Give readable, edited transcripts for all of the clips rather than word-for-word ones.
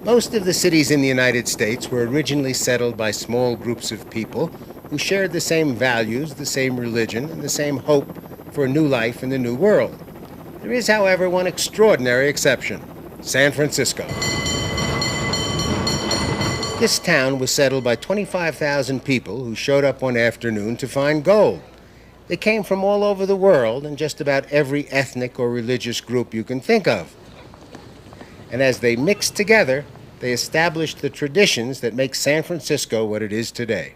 Most of the cities in the United States were originally settled by small groups of people who shared the same values, the same religion, and the same hope for a new life in the new world. There is, however, one extraordinary exception: San Francisco. This town was settled by 25,000 people who showed up one afternoon to find gold. They came from all over the world and just about every ethnic or religious group you can think of. And as they mixed together, they established the traditions that make San Francisco what it is today.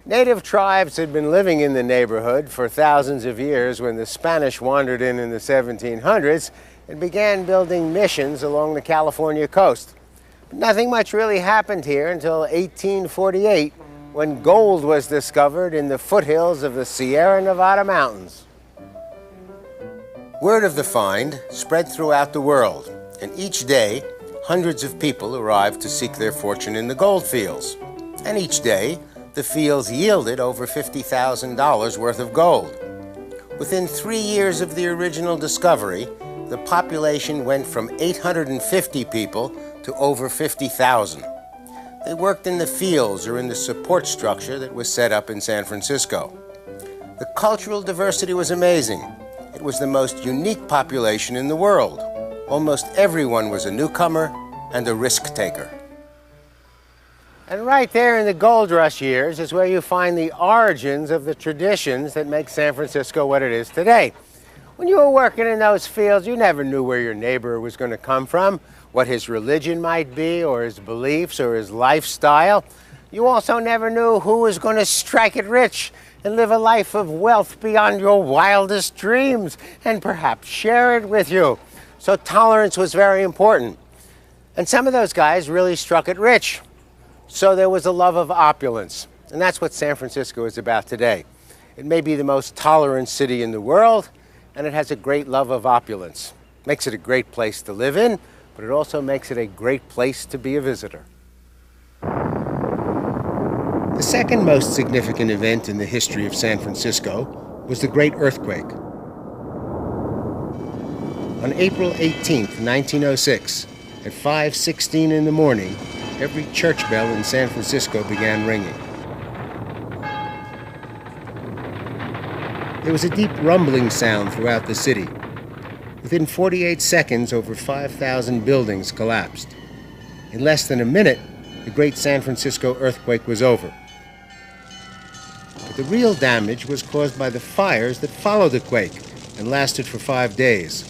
Native tribes had been living in the neighborhood for thousands of years when the Spanish wandered in the 1700s and began building missions along the California coast. But nothing much really happened here until 1848, when gold was discovered in the foothills of the Sierra Nevada mountains. Word of the find spread throughout the world, and each day, hundreds of people arrived to seek their fortune in the gold fields. And each day, the fields yielded over $50,000 worth of gold. Within 3 years of the original discovery, the population went from 850 people to over 50,000. They worked in the fields or in the support structure that was set up in San Francisco. The cultural diversity was amazing. It was the most unique population in the world. Almost everyone was a newcomer and a risk taker. And right there in the gold rush years is where you find the origins of the traditions that make San Francisco what it is today. When you were working in those fields, you never knew where your neighbor was going to come from, what his religion might be, or his beliefs, or his lifestyle. You also never knew who was going to strike it rich and live a life of wealth beyond your wildest dreams, and perhaps share it with you. So tolerance was very important. And some of those guys really struck it rich. So there was a love of opulence. And that's what San Francisco is about today. It may be the most tolerant city in the world, and it has a great love of opulence. Makes it a great place to live in, but it also makes it a great place to be a visitor. The second most significant event in the history of San Francisco was the Great Earthquake. On April 18th, 1906, at 5:16 in the morning, every church bell in San Francisco began ringing. There was a deep rumbling sound throughout the city. Within 48 seconds, over 5,000 buildings collapsed. In less than a minute, the Great San Francisco earthquake was over. But the real damage was caused by the fires that followed the quake and lasted for 5 days.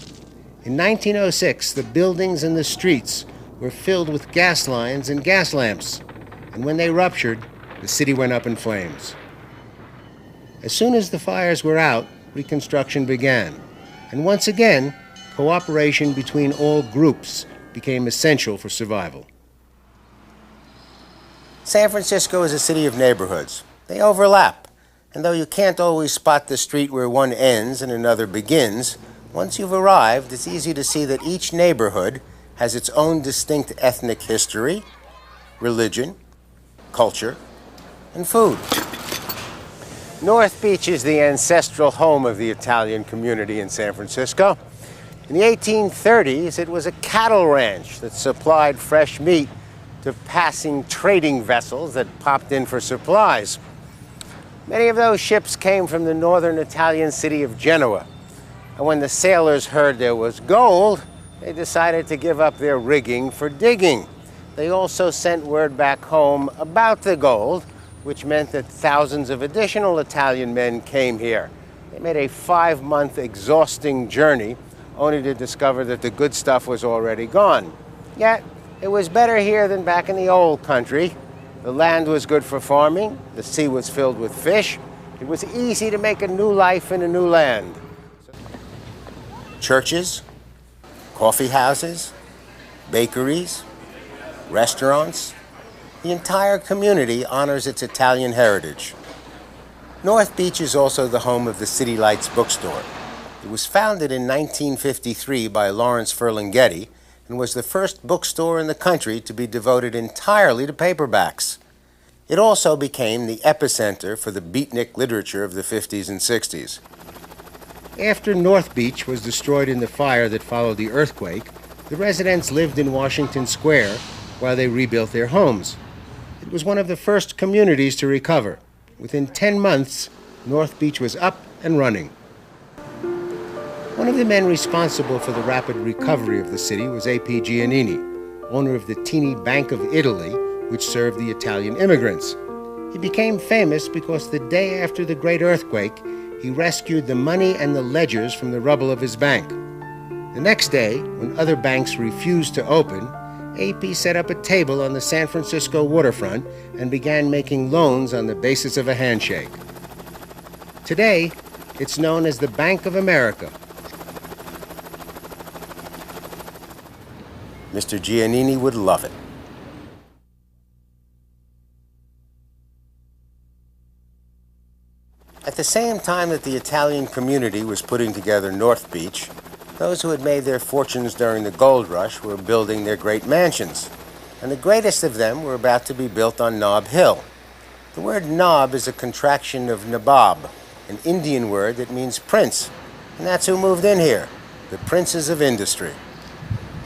In 1906, the buildings and the streets were filled with gas lines and gas lamps, and when they ruptured, the city went up in flames. As soon as the fires were out, reconstruction began, and once again, cooperation between all groups became essential for survival. San Francisco is a city of neighborhoods. They overlap, and though you can't always spot the street where one ends and another begins, once you've arrived, it's easy to see that each neighborhood has its own distinct ethnic history, religion, culture, and food. North Beach is the ancestral home of the Italian community in San Francisco. In the 1830s, it was a cattle ranch that supplied fresh meat to passing trading vessels that popped in for supplies. Many of those ships came from the northern Italian city of Genoa. And when the sailors heard there was gold, they decided to give up their rigging for digging. They also sent word back home about the gold, which meant that thousands of additional Italian men came here. They made a 5-month exhausting journey, only to discover that the good stuff was already gone. Yet, it was better here than back in the old country. The land was good for farming, the sea was filled with fish. It was easy to make a new life in a new land. Churches, coffee houses, bakeries, restaurants. The entire community honors its Italian heritage. North Beach is also the home of the City Lights bookstore. It was founded in 1953 by Lawrence Ferlinghetti and was the first bookstore in the country to be devoted entirely to paperbacks. It also became the epicenter for the beatnik literature of the 50s and 60s. After North Beach was destroyed in the fire that followed the earthquake, The residents lived in Washington Square while they rebuilt their homes. It was one of the first communities to recover. Within 10 months, North Beach was up and running. One of the men responsible for the rapid recovery of the city was A.P. Giannini, owner of the teeny Bank of Italy, which served the Italian immigrants. He became famous because the day after the great earthquake, he rescued the money and the ledgers from the rubble of his bank. The next day, when other banks refused to open, AP set up a table on the San Francisco waterfront and began making loans on the basis of a handshake. Today, it's known as the Bank of America. Mr. Giannini would love it. At the same time that the Italian community was putting together North Beach, those who had made their fortunes during the gold rush were building their great mansions, and the greatest of them were about to be built on Nob Hill. The word Nob is a contraction of Nabob, an Indian word that means prince, and that's who moved in here, the princes of industry.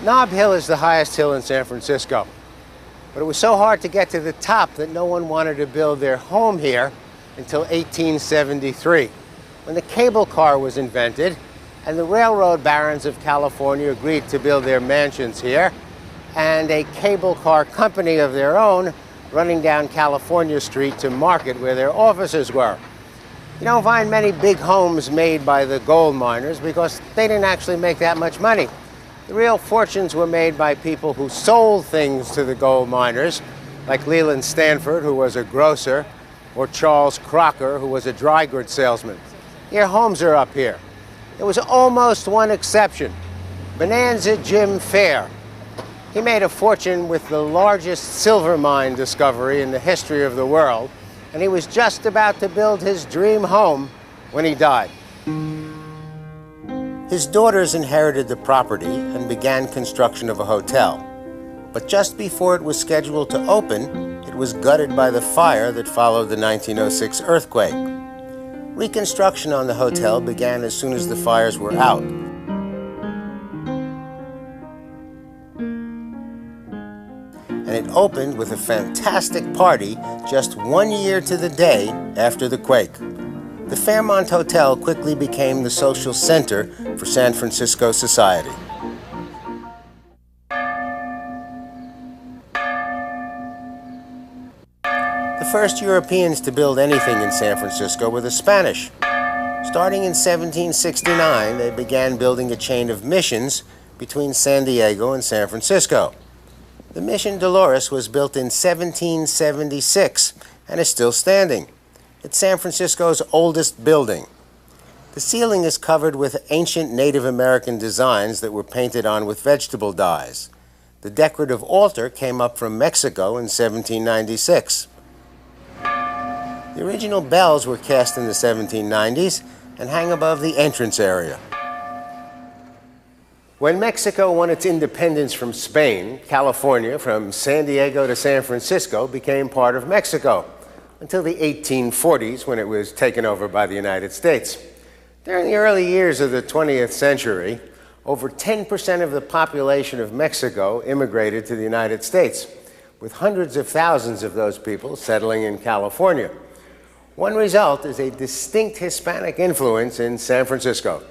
Nob Hill is the highest hill in San Francisco, but it was so hard to get to the top that no one wanted to build their home here until 1873, when the cable car was invented and the railroad barons of California agreed to build their mansions here, and a cable car company of their own running down California Street to Market where their offices were. You don't find many big homes made by the gold miners because they didn't actually make that much money. The real fortunes were made by people who sold things to the gold miners, like Leland Stanford, who was a grocer, or Charles Crocker, who was a dry goods salesman. Their homes are up here. There was almost one exception, Bonanza Jim Fair. He made a fortune with the largest silver mine discovery in the history of the world, and he was just about to build his dream home when he died. His daughters inherited the property and began construction of a hotel. But just before it was scheduled to open, it was gutted by the fire that followed the 1906 earthquake. Reconstruction on the hotel began as soon as the fires were out. And it opened with a fantastic party just 1 year to the day after the quake. The Fairmont Hotel quickly became the social center for San Francisco society. The first Europeans to build anything in San Francisco were the Spanish. Starting in 1769, they began building a chain of missions between San Diego and San Francisco. The Mission Dolores was built in 1776 and is still standing. It's San Francisco's oldest building. The ceiling is covered with ancient Native American designs that were painted on with vegetable dyes. The decorative altar came up from Mexico in 1796. The original bells were cast in the 1790s and hang above the entrance area. When Mexico won its independence from Spain, California, from San Diego to San Francisco, became part of Mexico until the 1840s, when it was taken over by the United States. During the early years of the 20th century, over 10% of the population of Mexico immigrated to the United States, with hundreds of thousands of those people settling in California. One result is a distinct Hispanic influence in San Francisco.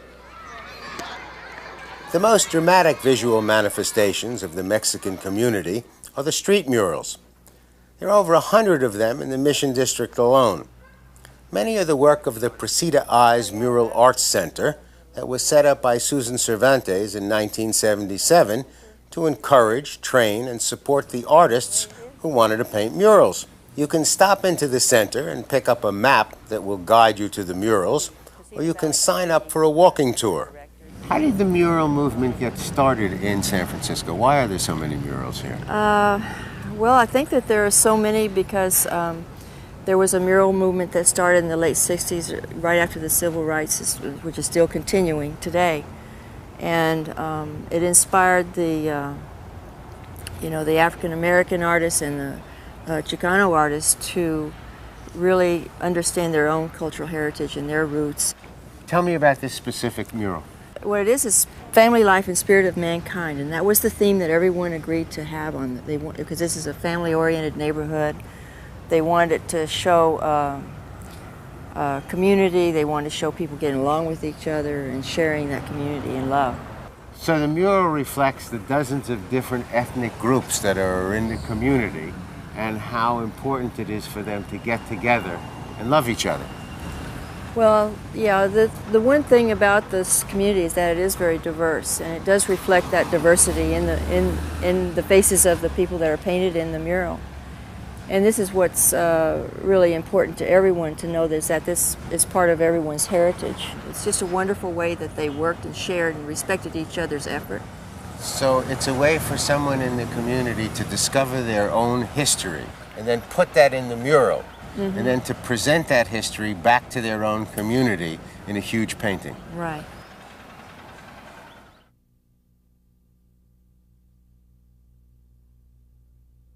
The most dramatic visual manifestations of the Mexican community are the street murals. There are over 100 of them in the Mission District alone. Many are the work of the Presida Eyes Mural Arts Center that was set up by Susan Cervantes in 1977 to encourage, train, and support the artists who wanted to paint murals. You can stop into the center and pick up a map that will guide you to the murals, or you can sign up for a walking tour. How did the mural movement get started in San Francisco? Why are there so many murals here? Well, I think that there are so many because there was a mural movement that started in the late 60s, right after the civil rights, which is still continuing today. And it inspired the African-American artists and the Chicano artists to really understand their own cultural heritage and their roots. Tell me about this specific mural. what it is family life and spirit of mankind, and that was the theme that everyone agreed to have on. Because this is a family-oriented neighborhood. They wanted it to show community. They wanted to show people getting along with each other and sharing that community and love. So the mural reflects the dozens of different ethnic groups that are in the community and how important it is for them to get together and love each other. Well, yeah, the one thing about this community is that it is very diverse, and it does reflect that diversity in the faces of the people that are painted in the mural. And this is what's really important to everyone to know, is that this is part of everyone's heritage. It's just a wonderful way that they worked and shared and respected each other's effort. So it's a way for someone in the community to discover their own history and then put that in the mural. Mm-hmm. And then to present that history back to their own community in a huge painting. Right.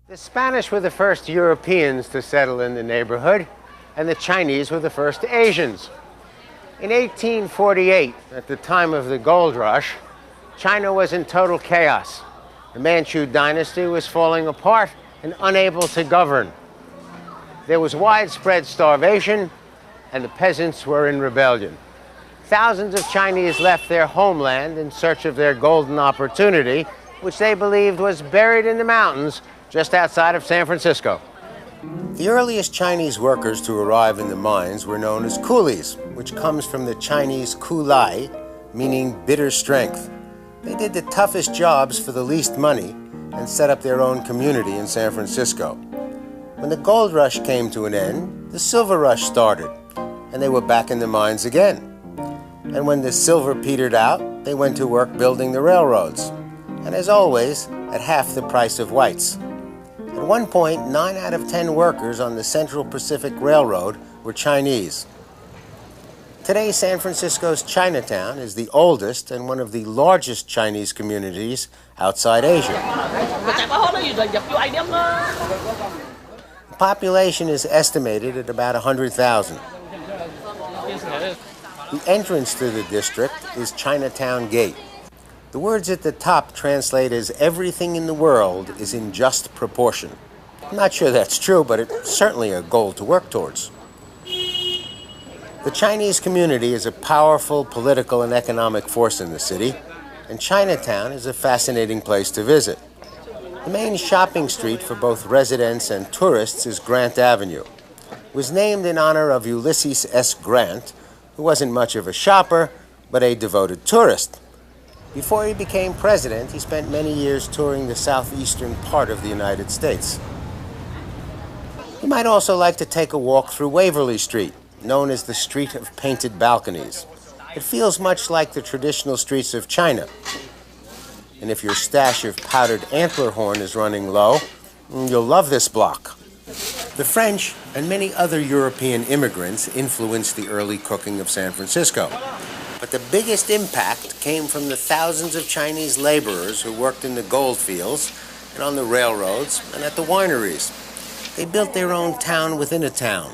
The Spanish were the first Europeans to settle in the neighborhood, and the Chinese were the first Asians. In 1848, at the time of the gold rush, China was in total chaos. The Manchu dynasty was falling apart and unable to govern. There was widespread starvation, and the peasants were in rebellion. Thousands of Chinese left their homeland in search of their golden opportunity, which they believed was buried in the mountains just outside of San Francisco. The earliest Chinese workers to arrive in the mines were known as coolies, which comes from the Chinese kulai, meaning bitter strength. They did the toughest jobs for the least money and set up their own community in San Francisco. When the gold rush came to an end, the silver rush started, and they were back in the mines again. And when the silver petered out, they went to work building the railroads, and as always, at half the price of whites. At one point, 9 out of 10 workers on the Central Pacific Railroad were Chinese. Today, San Francisco's Chinatown is the oldest and one of the largest Chinese communities outside Asia. The population is estimated at about 100,000. The entrance to the district is Chinatown Gate. The words at the top translate as "everything in the world is in just proportion." I'm not sure that's true, but it's certainly a goal to work towards. The Chinese community is a powerful political and economic force in the city, and Chinatown is a fascinating place to visit. The main shopping street for both residents and tourists is Grant Avenue. It was named in honor of Ulysses S. Grant, who wasn't much of a shopper, but a devoted tourist. Before he became president, he spent many years touring the southeastern part of the United States. You might also like to take a walk through Waverly Street, known as the Street of Painted Balconies. It feels much like the traditional streets of China. And if your stash of powdered antler horn is running low, you'll love this block. The French and many other European immigrants influenced the early cooking of San Francisco. But the biggest impact came from the thousands of Chinese laborers who worked in the gold fields and on the railroads and at the wineries. They built their own town within a town.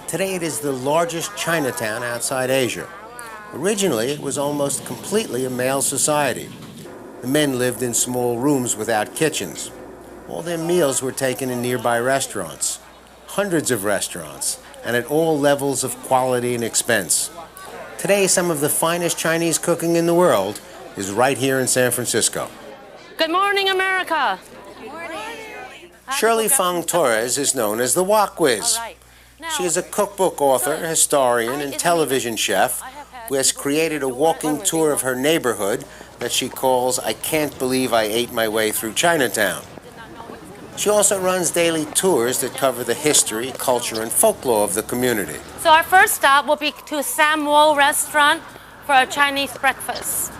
Today it is the largest Chinatown outside Asia. Originally, it was almost completely a male society. The men lived in small rooms without kitchens. All their meals were taken in nearby restaurants. Hundreds of restaurants, and at all levels of quality and expense. Today, some of the finest Chinese cooking in the world is right here in San Francisco. Good morning, America. Good morning. Shirley Fong Torres is known as the Wok Whiz. She is a cookbook author, historian, and television chef who has created a walking tour of her neighborhood that she calls "I Can't Believe I Ate My Way Through Chinatown." She also runs daily tours that cover the history, culture, and folklore of the community. So our first stop will be to Samuel Restaurant for a Chinese breakfast.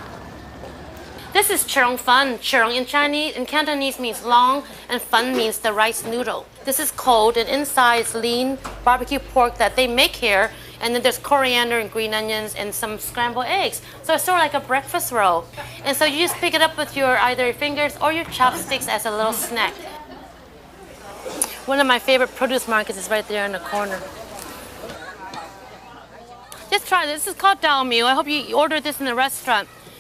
This is churong fun. Churong in Cantonese means long, and fun means the rice noodle. This is cold, and inside is lean barbecue pork that they make here, and then there's coriander and green onions and some scrambled eggs. So it's sort of like a breakfast roll. And so you just pick it up with your either your fingers or your chopsticks as a little snack. One of my favorite produce markets is right there in the corner. Just try this. This is called dao miu. I hope you order this in the restaurant.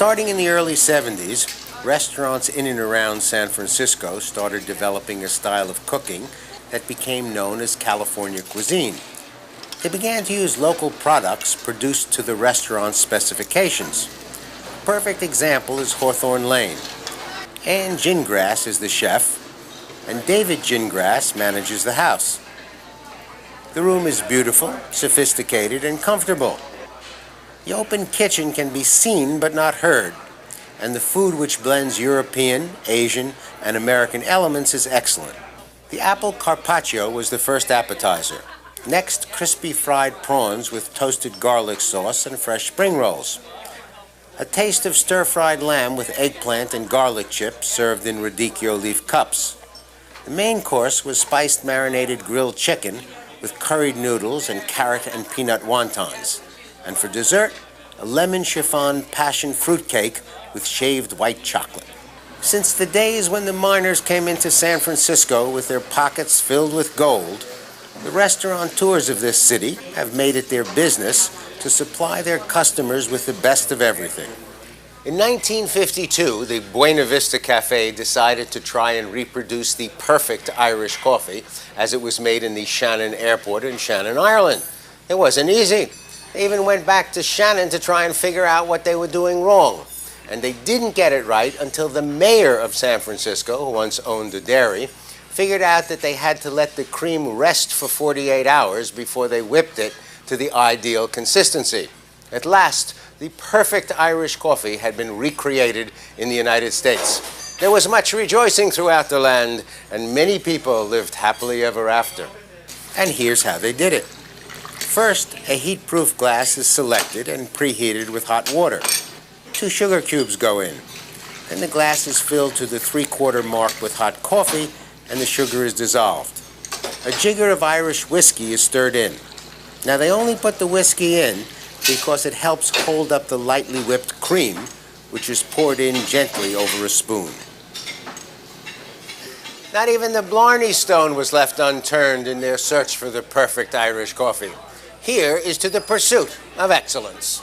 Starting in the early 70s, restaurants in and around San Francisco started developing a style of cooking that became known as California cuisine. They began to use local products produced to the restaurant's specifications. A perfect example is Hawthorne Lane. Ann Gingras is the chef, and David Gingras manages the house. The room is beautiful, sophisticated, and comfortable. The open kitchen can be seen but not heard, and the food, which blends European, Asian, and American elements, is excellent. The apple carpaccio was the first appetizer. Next, crispy fried prawns with toasted garlic sauce and fresh spring rolls. A taste of stir-fried lamb with eggplant and garlic chips served in radicchio leaf cups. The main course was spiced marinated grilled chicken with curried noodles and carrot and peanut wontons. And for dessert, a lemon chiffon passion fruit cake with shaved white chocolate. Since the days when the miners came into San Francisco with their pockets filled with gold, the restaurateurs of this city have made it their business to supply their customers with the best of everything. In 1952, the Buena Vista Cafe decided to try and reproduce the perfect Irish coffee as it was made in the Shannon Airport in Shannon, Ireland. It wasn't easy. They even went back to Shannon to try and figure out what they were doing wrong. And they didn't get it right until the mayor of San Francisco, who once owned a dairy, figured out that they had to let the cream rest for 48 hours before they whipped it to the ideal consistency. At last, the perfect Irish coffee had been recreated in the United States. There was much rejoicing throughout the land, and many people lived happily ever after. And here's how they did it. First, a heat-proof glass is selected and preheated with hot water. 2 sugar cubes go in. Then the glass is filled to the 3/4 mark with hot coffee, and the sugar is dissolved. A jigger of Irish whiskey is stirred in. Now, they only put the whiskey in because it helps hold up the lightly whipped cream, which is poured in gently over a spoon. Not even the Blarney Stone was left unturned in their search for the perfect Irish coffee. Here is to the pursuit of excellence.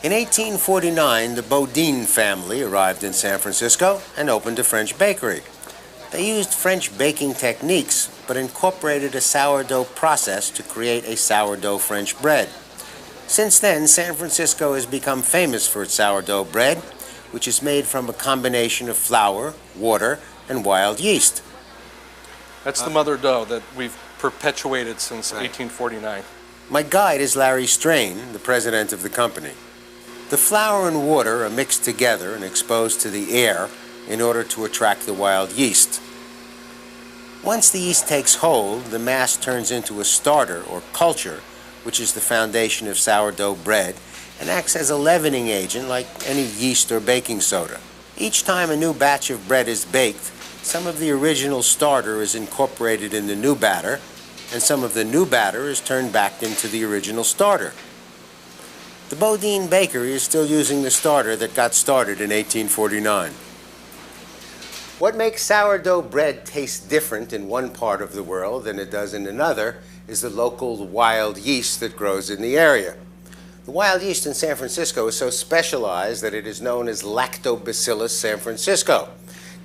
In 1849, the Bodine family arrived in San Francisco and opened a French bakery. They used French baking techniques, but incorporated a sourdough process to create a sourdough French bread. Since then, San Francisco has become famous for its sourdough bread, which is made from a combination of flour, water, and wild yeast. That's the mother dough that we've perpetuated since 1849. My guide is Larry Strain, the president of the company. The flour and water are mixed together and exposed to the air in order to attract the wild yeast. Once the yeast takes hold, the mass turns into a starter or culture, which is the foundation of sourdough bread, and acts as a leavening agent like any yeast or baking soda. Each time a new batch of bread is baked, some of the original starter is incorporated in the new batter, and some of the new batter is turned back into the original starter. The Bodine Bakery is still using the starter that got started in 1849. What makes sourdough bread taste different in one part of the world than it does in another is the local wild yeast that grows in the area. The wild yeast in San Francisco is so specialized that it is known as Lactobacillus San Francisco.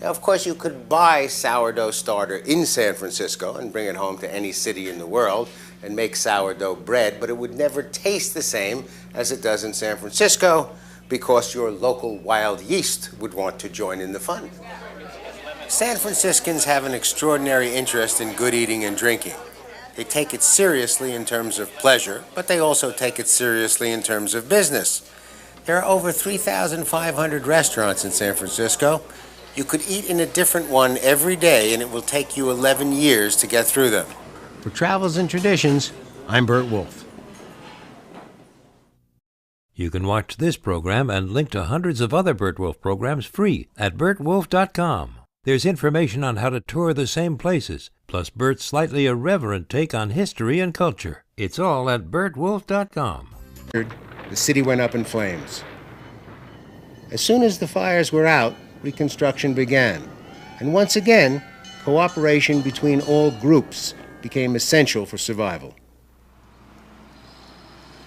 Now, of course, you could buy sourdough starter in San Francisco and bring it home to any city in the world and make sourdough bread, but it would never taste the same as it does in San Francisco because your local wild yeast would want to join in the fun. San Franciscans have an extraordinary interest in good eating and drinking. They take it seriously in terms of pleasure, but they also take it seriously in terms of business. There are over 3,500 restaurants in San Francisco. You could eat in a different one every day, and it will take you 11 years to get through them. For Travels and Traditions, I'm BURT WOLF. You can watch this program and link to hundreds of other BURT WOLF programs free at burtwolf.com. There's information on how to tour the same places, plus Burt's slightly irreverent take on history and culture. It's all at burtwolf.com. The city went up in flames. As soon as the fires were out, reconstruction began. And once again, cooperation between all groups became essential for survival.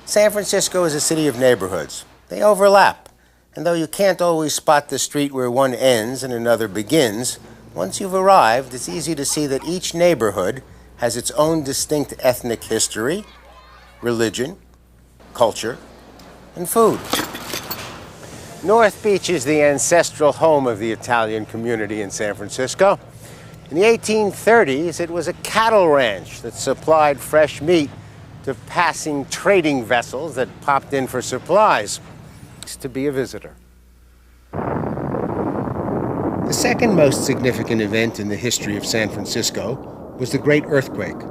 San Francisco is a city of neighborhoods. They overlap, and though you can't always spot the street where one ends and another begins, once you've arrived, it's easy to see that each neighborhood has its own distinct ethnic history, religion, culture, and food. North Beach is the ancestral home of the Italian community in San Francisco. In the 1830s, it was a cattle ranch that supplied fresh meat to passing trading vessels that popped in for supplies. It's to be a visitor. The second most significant event in the history of San Francisco was the Great Earthquake.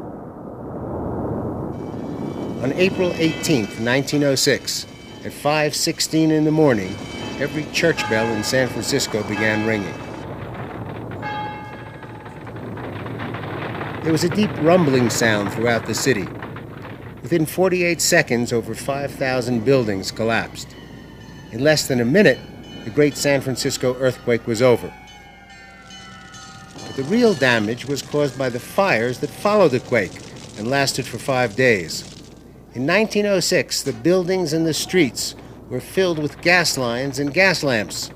On April 18th, 1906, at 5:16 in the morning, every church bell in San Francisco began ringing. There was a deep rumbling sound throughout the city. Within 48 seconds, over 5,000 buildings collapsed. In less than a minute, the Great San Francisco earthquake was over. But the real damage was caused by the fires that followed the quake and lasted for 5 days. In 1906, the buildings and the streets were filled with gas lines and gas lamps.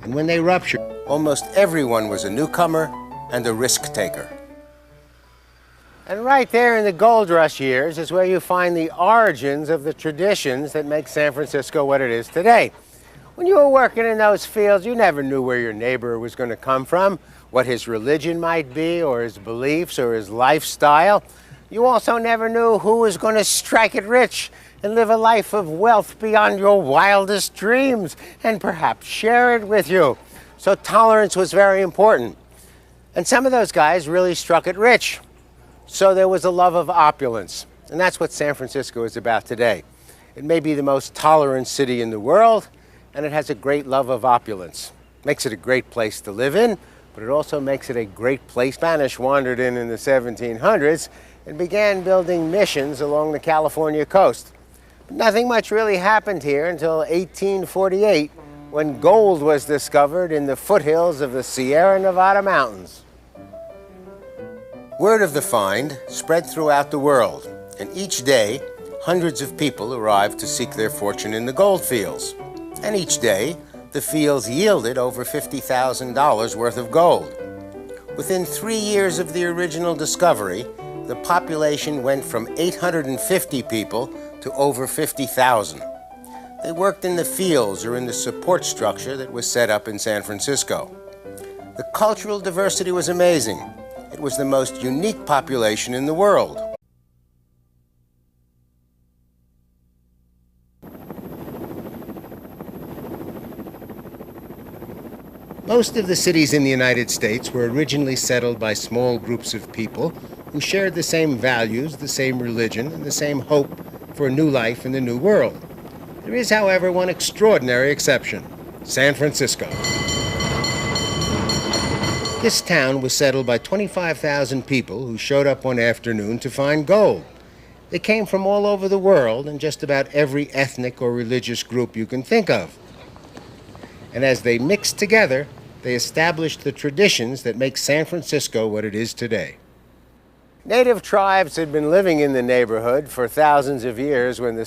And when they ruptured, almost everyone was a newcomer and a risk taker. And right there in the gold rush years is where you find the origins of the traditions that make San Francisco what it is today. When you were working in those fields, you never knew where your neighbor was going to come from, what his religion might be, or his beliefs, or his lifestyle. You also never knew who was going to strike it rich and live a life of wealth beyond your wildest dreams, and perhaps share it with you. So tolerance was very important. And some of those guys really struck it rich. So there was a love of opulence, and that's what San Francisco is about today. It may be the most tolerant city in the world, and it has a great love of opulence. Makes it a great place to live in, but it also makes it a great place. Spanish wandered in the 1700s and began building missions along the California coast. But nothing much really happened here until 1848, when gold was discovered in the foothills of the Sierra Nevada mountains. Word of the find spread throughout the world, and each day, hundreds of people arrived to seek their fortune in the gold fields. And each day, the fields yielded over $50,000 worth of gold. Within 3 years of the original discovery, the population went from 850 people to over 50,000. They worked in the fields or in the support structure that was set up in San Francisco. The cultural diversity was amazing. It was the most unique population in the world. Most of the cities in the United States were originally settled by small groups of people who shared the same values, the same religion, and the same hope for a new life in the new world. There is, however, one extraordinary exception: San Francisco. This town was settled by 25,000 people who showed up one afternoon to find gold. They came from all over the world and just about every ethnic or religious group you can think of. And as they mixed together, they established the traditions that make San Francisco what it is today. Native tribes had been living in the neighborhood for thousands of years when the